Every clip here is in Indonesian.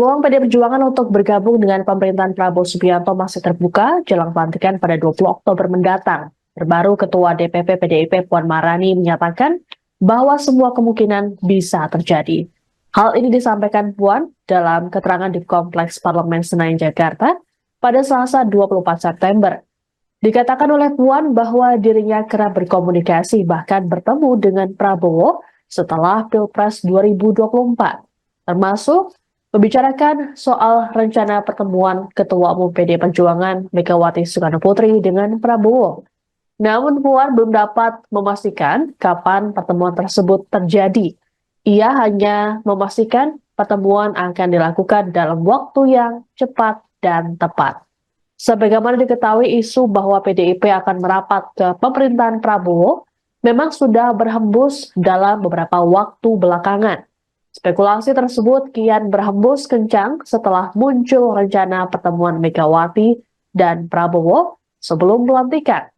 Peluang PDI Perjuangan untuk bergabung dengan pemerintahan Prabowo Subianto masih terbuka jelang pelantikan pada 20 Oktober mendatang. Terbaru Ketua DPP PDIP Puan Maharani menyatakan bahwa semua kemungkinan bisa terjadi. Hal ini disampaikan Puan dalam keterangan di Kompleks Parlemen Senayan, Jakarta pada Selasa 24 September. Dikatakan oleh Puan bahwa dirinya kerap berkomunikasi bahkan bertemu dengan Prabowo setelah Pilpres 2024, termasuk membicarakan soal rencana pertemuan Ketua Umum PDI Perjuangan Megawati Soekarnoputri dengan Prabowo. Namun Puan belum dapat memastikan kapan pertemuan tersebut terjadi. Ia hanya memastikan pertemuan akan dilakukan dalam waktu yang cepat dan tepat. Sebagaimana diketahui, isu bahwa PDIP akan merapat ke pemerintahan Prabowo memang sudah berhembus dalam beberapa waktu belakangan. Spekulasi tersebut kian berhembus kencang setelah muncul rencana pertemuan Megawati dan Prabowo sebelum pelantikan.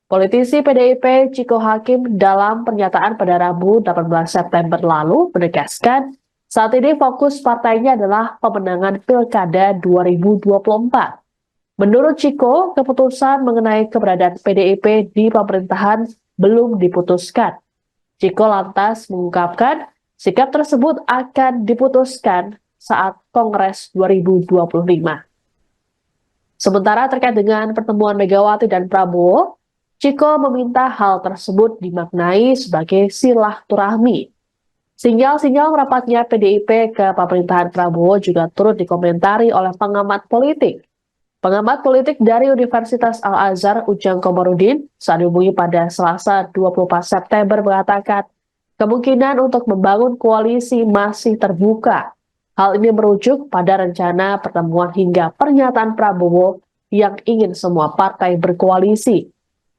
Politisi PDIP Ciko Hakim dalam pernyataan pada Rabu 18 September lalu menegaskan saat ini fokus partainya adalah pemenangan Pilkada 2024. Menurut Ciko, keputusan mengenai keberadaan PDIP di pemerintahan belum diputuskan. Ciko lantas mengungkapkan sikap tersebut akan diputuskan saat Kongres 2025. Sementara terkait dengan pertemuan Megawati dan Prabowo, Ciko meminta hal tersebut dimaknai sebagai silaturahmi. Sinyal-sinyal merapatnya PDIP ke pemerintahan Prabowo juga turut dikomentari oleh pengamat politik. Pengamat politik dari Universitas Al-Azhar, Ujang Komarudin, saat dihubungi pada Selasa 24 September mengatakan, kemungkinan untuk membangun koalisi masih terbuka. Hal ini merujuk pada rencana pertemuan hingga pernyataan Prabowo yang ingin semua partai berkoalisi.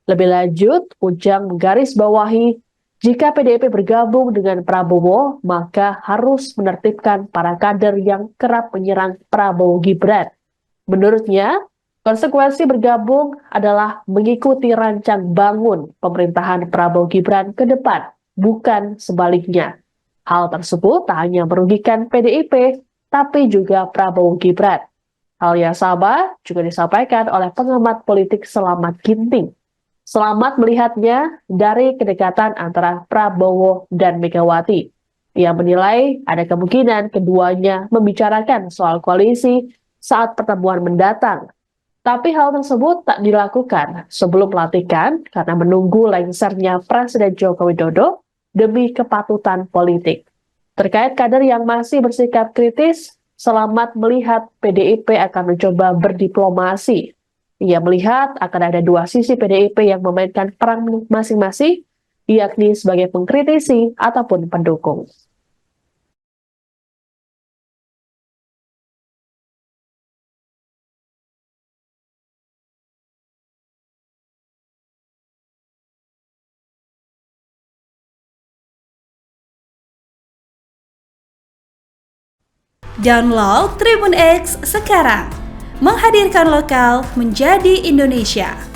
Lebih lanjut, Ujang menggarisbawahi, jika PDIP bergabung dengan Prabowo, maka harus menertibkan para kader yang kerap menyerang Prabowo Gibran. Menurutnya, konsekuensi bergabung adalah mengikuti rancang bangun pemerintahan Prabowo Gibran ke depan, bukan sebaliknya. Hal tersebut tak hanya merugikan PDIP, tapi juga Prabowo Gibran. Hal yang sama juga disampaikan oleh pengamat politik Selamat Ginting. Selamat melihatnya dari kedekatan antara Prabowo dan Megawati. Ia menilai ada kemungkinan keduanya membicarakan soal koalisi saat pertemuan mendatang. Tapi hal tersebut tak dilakukan sebelum pelantikan karena menunggu lengsernya Presiden Joko Widodo demi kepatutan politik. Terkait kader yang masih bersikap kritis, Selamat melihat PDIP akan mencoba berdiplomasi. Ia melihat akan ada dua sisi PDIP yang memainkan peran masing-masing, yakni sebagai pengkritisi ataupun pendukung. Download Tribun X sekarang, menghadirkan lokal menjadi Indonesia.